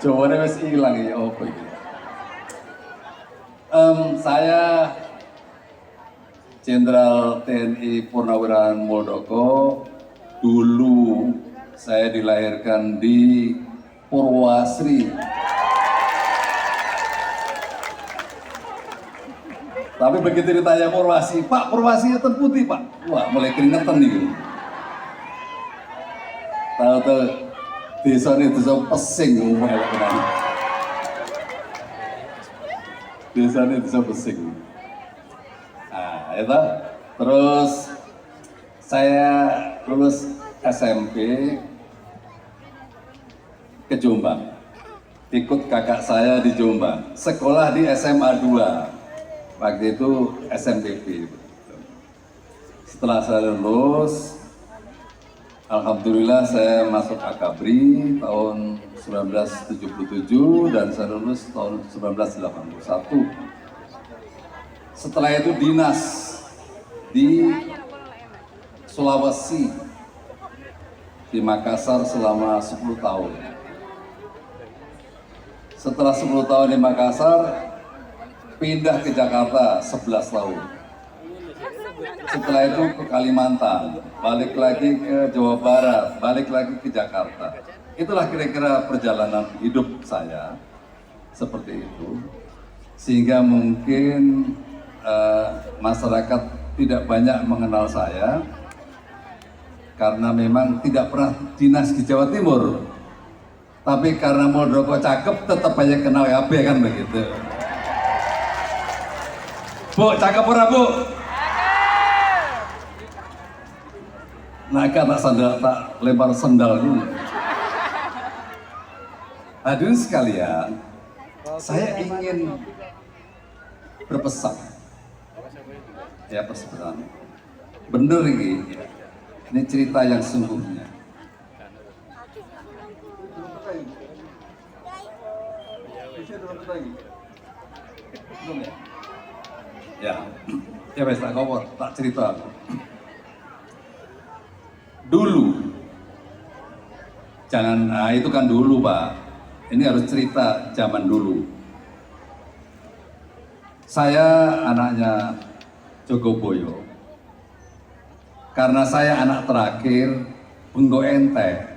Jawabannya masih hilang ya, apa itu? Saya Jenderal TNI Purnawirawan Muldoko. Dulu saya dilahirkan di Purwasri. Tapi begitu ditanya Purwasri, Pak Purwasri hitam putih Pak. Wah mulai keringetan nih. Tahu-tahu desa ini desa Pesing. Desa ini desa Pesing. Nah itu terus saya lulus SMP ke Jombang, ikut kakak saya di Jombang, sekolah di SMA 2, waktu itu SMPP. Setelah saya lulus, alhamdulillah saya masuk Akabri tahun 1977 dan saya lulus tahun 1981. Setelah itu dinas di Sulawesi, di Makassar selama 10 tahun. Setelah 10 tahun di Makassar, pindah ke Jakarta 11 tahun. Setelah itu ke Kalimantan, balik lagi ke Jawa Barat, balik lagi ke Jakarta. Itulah kira-kira perjalanan hidup saya, seperti itu. Sehingga mungkin masyarakat tidak banyak mengenal saya, karena memang tidak pernah dinas di Jawa Timur. Tapi karena Muldoko cakep, tetap aja kenal KB kan begitu. Bu, cakep ora Bu? Nah, tak sandal, tak lempar sendal dulu. Hadirin sekalian, saya ingin berpesan. Ya, pesan. Bener ini. Ini cerita yang sungguhnya. Ya wes tak ngomong, tak cerita. Dulu, jangan, nah itu kan dulu Pak. Ini harus cerita zaman dulu. Saya anaknya Jogoboyo. Karena saya anak terakhir, Benggo Ente.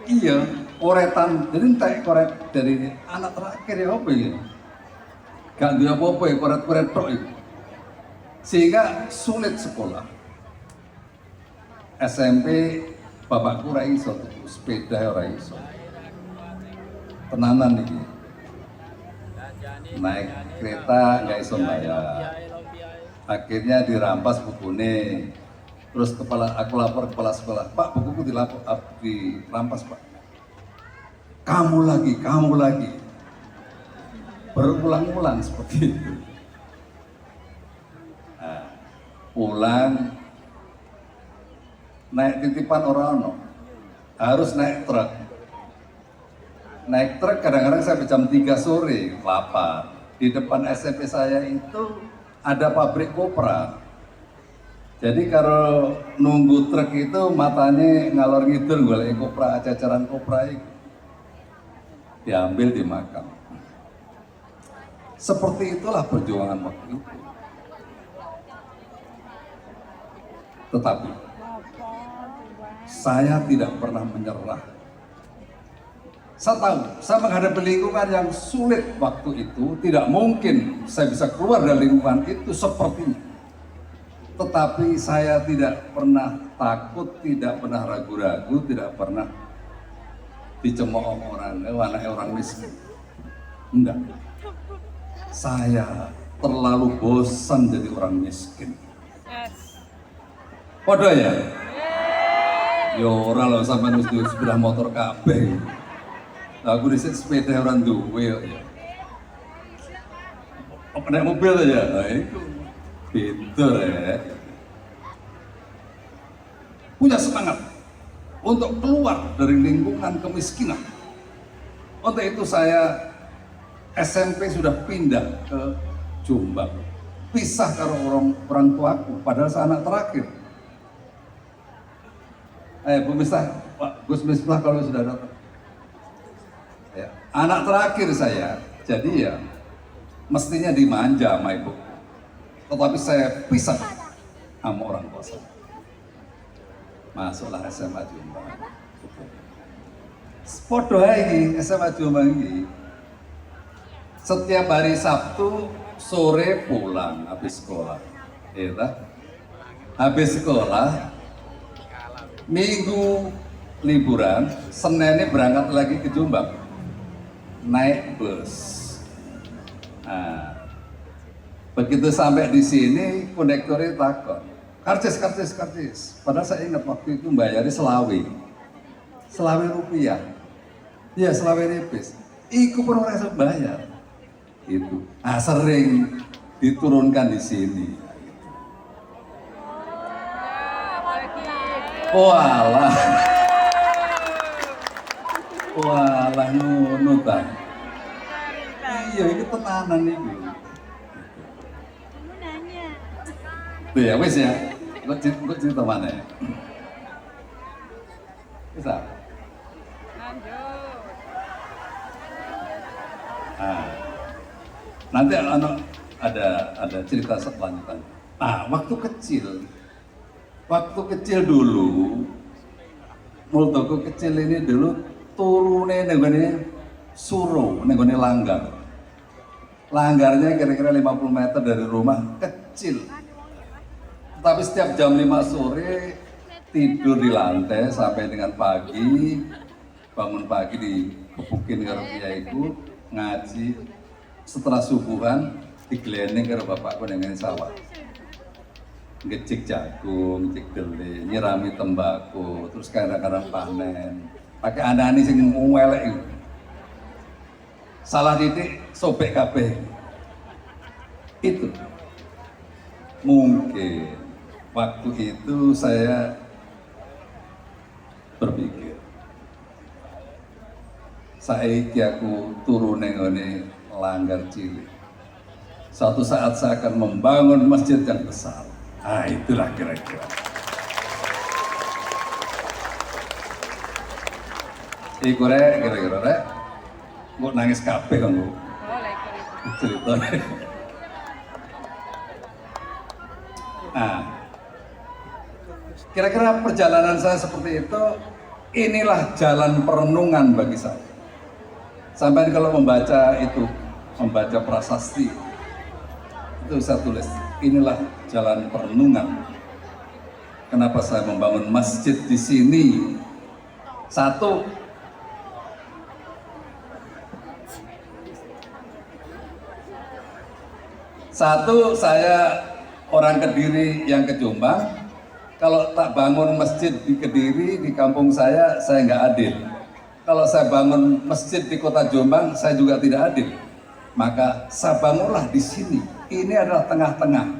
Iya, koretan, jadi entek koret dari anak terakhir ya apa ya? Gak ada apa-apa ya, koret-koret tok itu. Sehingga sulit sekolah. SMP, bapakku ora iso, sepeda ora iso. Tenanan iki. Naik kereta nggak iso bayar, akhirnya dirampas bukunya. Terus aku lapor kepala sekolah, Pak bukuku dirampas Pak. Kamu lagi, berulang-ulang seperti itu. Nah, pulang naik titipan orang harus naik truk. Naik truk kadang-kadang sampai jam 3 sore, lapar. Di depan SMP saya itu ada pabrik kopra. Jadi kalau nunggu truk itu matanya ngalor ngidul golek kopra, jajaran kopra itu. Diambil dimakan. Seperti itulah perjuangan waktu itu. Tetapi saya tidak pernah menyerah. Saya tahu, saya menghadapi lingkungan yang sulit waktu itu, tidak mungkin saya bisa keluar dari lingkungan itu sepertinya. Tetapi saya tidak pernah takut, tidak pernah ragu-ragu, tidak pernah dicemooh orang, anaknya orang miskin. Enggak. Saya terlalu bosan jadi orang miskin. Podo ya? Yo ora lho sampean wis duwe sepeda motor kabeh. Aku dhisik sepeda orang duwe ya. Apa naik mobil aja? Nah itu pinter ya. Punya semangat untuk keluar dari lingkungan kemiskinan. Untuk itu saya SMP sudah pindah ke Jombang. Pisah karo orang tuaku, padahal saya anak terakhir. Bu Miftah, Pak Gus Miftah kalau sudah datang. Ya, anak terakhir saya, jadi ya mestinya dimanja sama ibu. Tetapi saya pisah sama orang tua saya. Masuklah SMA Jombang. Podo iki SMA Jombang iki. Setiap hari Sabtu sore pulang habis sekolah. Ya, habis sekolah Minggu liburan, Seninnya berangkat lagi ke Jombang. Naik bus. Nah, begitu sampai di sini kondektornya takut. Karcis. Padahal saya ingat waktu itu bayarnya Selawe rupiah. Ya selawe nipis. Iku pun orang bayar. Itu. Ah sering diturunkan di sini. Walah. Walah ngono ta. Iya iki tenanan iki. Tuh ya wis ya. Kok cerita mana ya? Bisa? Nah, nanti ada cerita selanjutnya. Nah, waktu kecil dulu, mulutku kecil ini dulu turunnya nenggone Suro, nenggone Langgar. Langgarnya kira-kira 50 meter dari rumah, kecil. Tapi setiap jam 5 sore tidur di lantai sampai dengan pagi, bangun pagi dikepukin karo kiaiku ngaji, setelah subuhan digelendeng karo bapakku dengan sawah. Ngecik jagung, ngecik dele, nyirami tembakau, terus kadang-kadang panen. Pakai andani sing ngwelek. Salah titik sobek kabeh. Itu mungkin waktu itu saya berpikir, saiki aku turun nengone Langgar cilik. Suatu saat saya akan membangun masjid yang besar. Nah, itulah kira-kira. Iku rek, kira-kira rek. Kok nangis kabeh kan Bu? Cerita. Nah, kira-kira perjalanan saya seperti itu, inilah jalan perenungan bagi saya. Sampai kalau membaca prasasti, itu saya tulis, inilah jalan perenungan. Kenapa saya membangun masjid di sini? Satu, saya orang Kediri yang ke Jombang. Kalau tak bangun masjid di Kediri, di kampung saya nggak adil. Kalau saya bangun masjid di kota Jombang, saya juga tidak adil. Maka saya bangunlah di sini. Ini adalah tengah-tengah.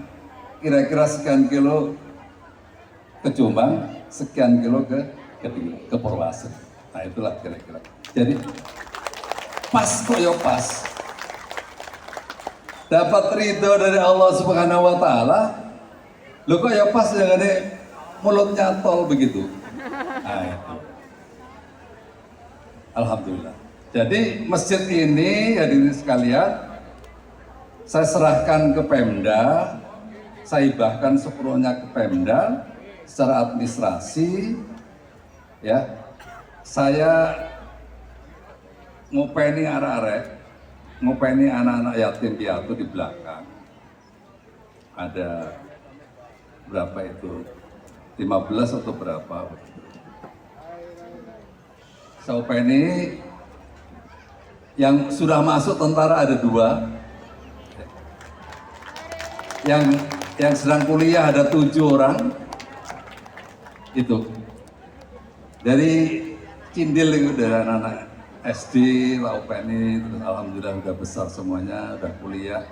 Kira-kira sekian kilo ke Jombang, sekian kilo ke Kediri, ke Purwasari. Nah itulah kira-kira. Jadi pas kok ya pas. Dapat ridho dari Allah Subhanahu wa Ta'ala. Lo kok ya pas jangan mulutnya tol begitu. Nah itu. Alhamdulillah. Jadi masjid ini hadirin sekalian, saya serahkan ke Pemda, saya hibahkan sepenuhnya ke Pemda secara administrasi. Ya, saya ngopeni arek-arek, ngopeni anak-anak yatim piatu di belakang. Ada berapa itu? 15 atau berapa? Saya ngopeni yang sudah masuk tentara ada 2. Yang sedang kuliah ada 7 orang. Itu. Dari Cindil itu dari anak-anak SD, Laupeni, terus alhamdulillah udah besar semuanya, udah kuliah.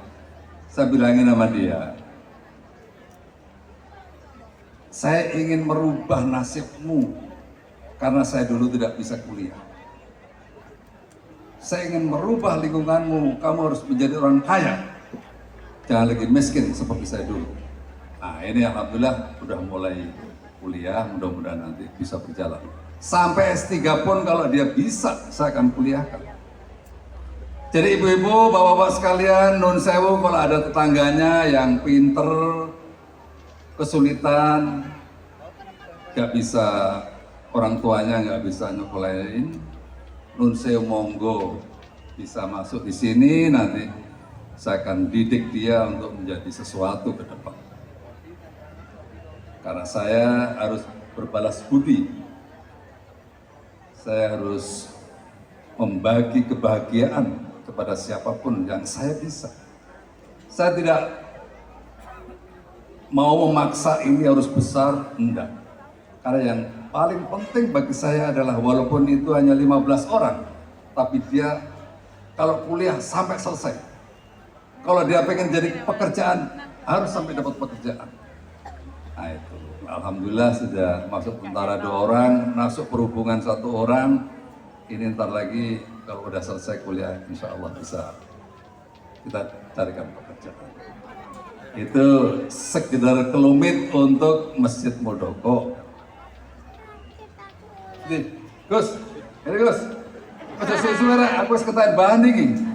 Saya bilangin sama dia, saya ingin merubah nasibmu karena saya dulu tidak bisa kuliah. Saya ingin merubah lingkunganmu, kamu harus menjadi orang kaya. Jangan lagi miskin seperti saya dulu. Nah ini alhamdulillah udah mulai kuliah, mudah-mudahan nanti bisa berjalan. Sampai S3 pun kalau dia bisa, saya akan kuliahkan. Jadi ibu-ibu, bapak-bapak sekalian, nun sewu kalau ada tetangganya yang pinter, kesulitan, gak bisa, orang tuanya gak bisa nyekolahin, nun sewu monggo bisa masuk di sini, nanti saya akan didik dia untuk menjadi sesuatu ke depan. Karena saya harus berbalas budi, saya harus membagi kebahagiaan kepada siapapun yang saya bisa. Saya tidak mau memaksa ini harus besar, enggak. Karena yang paling penting bagi saya adalah walaupun itu hanya 15 orang, tapi dia kalau kuliah sampai selesai. Kalau dia pengen jadi pekerjaan, harus sampai dapat pekerjaan. Nah itu, alhamdulillah sudah masuk tentara 2 orang, masuk perhubungan 1 orang. Ini ntar lagi kalau udah selesai kuliah, insya Allah bisa kita carikan pekerjaan. Itu sekedar kelumit untuk Masjid Muldoko. Gus, ini Gus, suara aku seketahui bahan ini.